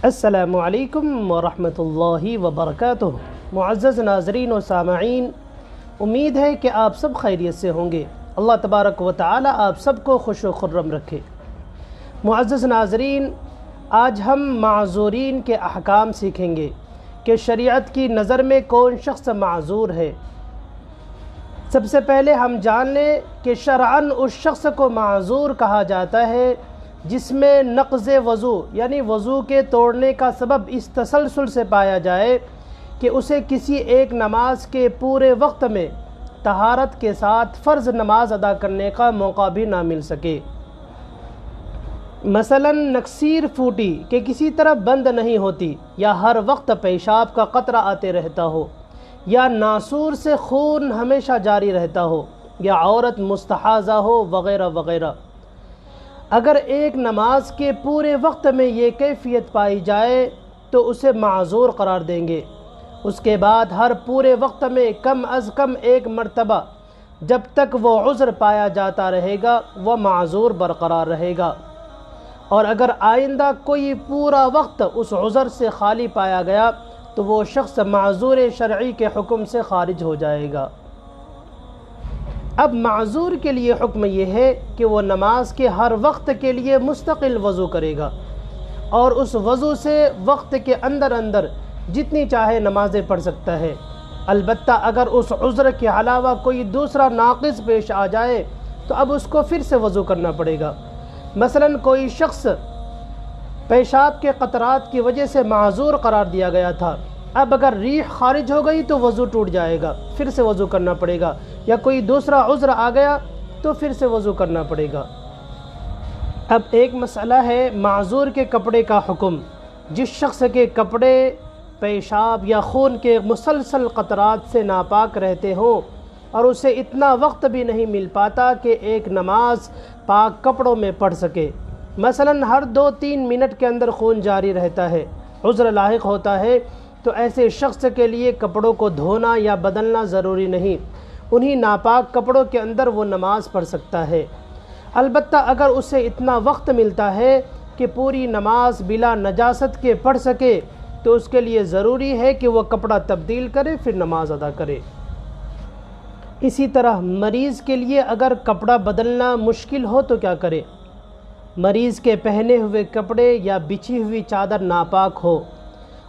السلام علیکم ورحمۃ اللہ وبرکاتہ۔ معزز ناظرین و سامعین، امید ہے کہ آپ سب خیریت سے ہوں گے۔ اللہ تبارک و تعالی آپ سب کو خوش و خرم رکھے۔ معزز ناظرین، آج ہم معذورین کے احکام سیکھیں گے کہ شریعت کی نظر میں کون شخص معذور ہے۔ سب سے پہلے ہم جان لیں کہ شرعاً اس شخص کو معذور کہا جاتا ہے جس میں نقض وضو یعنی وضو کے توڑنے کا سبب اس تسلسل سے پایا جائے کہ اسے کسی ایک نماز کے پورے وقت میں طہارت کے ساتھ فرض نماز ادا کرنے کا موقع بھی نہ مل سکے۔ مثلاً نکسیر پھوٹی کہ کسی طرح بند نہیں ہوتی، یا ہر وقت پیشاب کا قطرہ آتے رہتا ہو، یا ناسور سے خون ہمیشہ جاری رہتا ہو، یا عورت مستحاضہ ہو، وغیرہ وغیرہ۔ اگر ایک نماز کے پورے وقت میں یہ کیفیت پائی جائے تو اسے معذور قرار دیں گے۔ اس کے بعد ہر پورے وقت میں کم از کم ایک مرتبہ جب تک وہ عذر پایا جاتا رہے گا وہ معذور برقرار رہے گا، اور اگر آئندہ کوئی پورا وقت اس عذر سے خالی پایا گیا تو وہ شخص معذور شرعی کے حکم سے خارج ہو جائے گا۔ اب معذور کے لیے حکم یہ ہے کہ وہ نماز کے ہر وقت کے لیے مستقل وضو کرے گا، اور اس وضو سے وقت کے اندر جتنی چاہے نمازیں پڑھ سکتا ہے۔ البتہ اگر اس عذر کے علاوہ کوئی دوسرا ناقص پیش آ جائے تو اب اس کو پھر سے وضو کرنا پڑے گا۔ مثلاً کوئی شخص پیشاب کے قطرات کی وجہ سے معذور قرار دیا گیا تھا، اب اگر ریح خارج ہو گئی تو وضو ٹوٹ جائے گا، پھر سے وضو کرنا پڑے گا، یا کوئی دوسرا عذر آ گیا تو پھر سے وضو کرنا پڑے گا۔ اب ایک مسئلہ ہے معذور کے کپڑے کا حکم۔ جس شخص کے کپڑے پیشاب یا خون کے مسلسل قطرات سے ناپاک رہتے ہوں اور اسے اتنا وقت بھی نہیں مل پاتا کہ ایک نماز پاک کپڑوں میں پڑھ سکے، مثلاً ہر 2-3 منٹ کے اندر خون جاری رہتا ہے، عذر لاحق ہوتا ہے، تو ایسے شخص کے لیے کپڑوں کو دھونا یا بدلنا ضروری نہیں، انہی ناپاک کپڑوں کے اندر وہ نماز پڑھ سکتا ہے۔ البتہ اگر اسے اتنا وقت ملتا ہے کہ پوری نماز بلا نجاست کے پڑھ سکے تو اس کے لیے ضروری ہے کہ وہ کپڑا تبدیل کرے پھر نماز ادا کرے۔ اسی طرح مریض کے لیے اگر کپڑا بدلنا مشکل ہو تو کیا کرے؟ مریض کے پہنے ہوئے کپڑے یا بچھی ہوئی چادر ناپاک ہو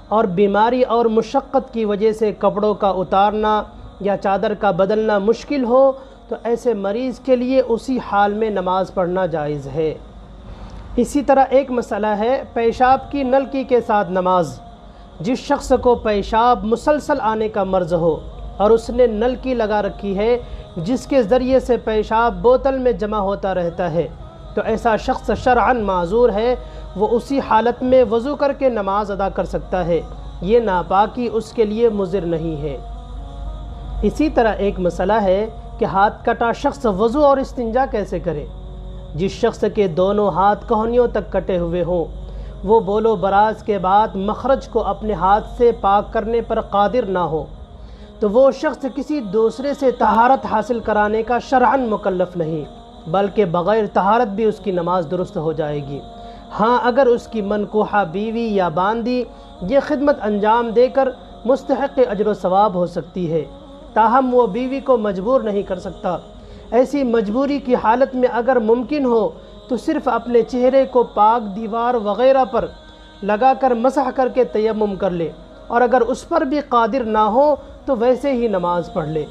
اور بیماری اور مشقت کی وجہ سے کپڑوں کا اتارنا یا چادر کا بدلنا مشکل ہو تو ایسے مریض کے لیے اسی حال میں نماز پڑھنا جائز ہے۔ اسی طرح ایک مسئلہ ہے پیشاب کی نلکی کے ساتھ نماز۔ جس شخص کو پیشاب مسلسل آنے کا مرض ہو اور اس نے نلکی لگا رکھی ہے جس کے ذریعے سے پیشاب بوتل میں جمع ہوتا رہتا ہے تو ایسا شخص شرعاً معذور ہے، وہ اسی حالت میں وضو کر کے نماز ادا کر سکتا ہے، یہ ناپاکی اس کے لیے مضر نہیں ہے۔ اسی طرح ایک مسئلہ ہے کہ ہاتھ کٹا شخص وضو اور استنجا کیسے کرے؟ جس شخص کے دونوں ہاتھ کہنیوں تک کٹے ہوئے ہوں، وہ بول و براز کے بعد مخرج کو اپنے ہاتھ سے پاک کرنے پر قادر نہ ہو تو وہ شخص کسی دوسرے سے طہارت حاصل کرانے کا شرعاً مکلف نہیں، بلکہ بغیر طہارت بھی اس کی نماز درست ہو جائے گی۔ ہاں اگر اس کی منکوحہ بیوی یا باندی یہ خدمت انجام دے کر مستحق اجر و ثواب ہو سکتی ہے، تاہم وہ بیوی کو مجبور نہیں کر سکتا۔ ایسی مجبوری کی حالت میں اگر ممکن ہو تو صرف اپنے چہرے کو پاک دیوار وغیرہ پر لگا کر مسح کر کے تیمم کر لے، اور اگر اس پر بھی قادر نہ ہو تو ویسے ہی نماز پڑھ لے۔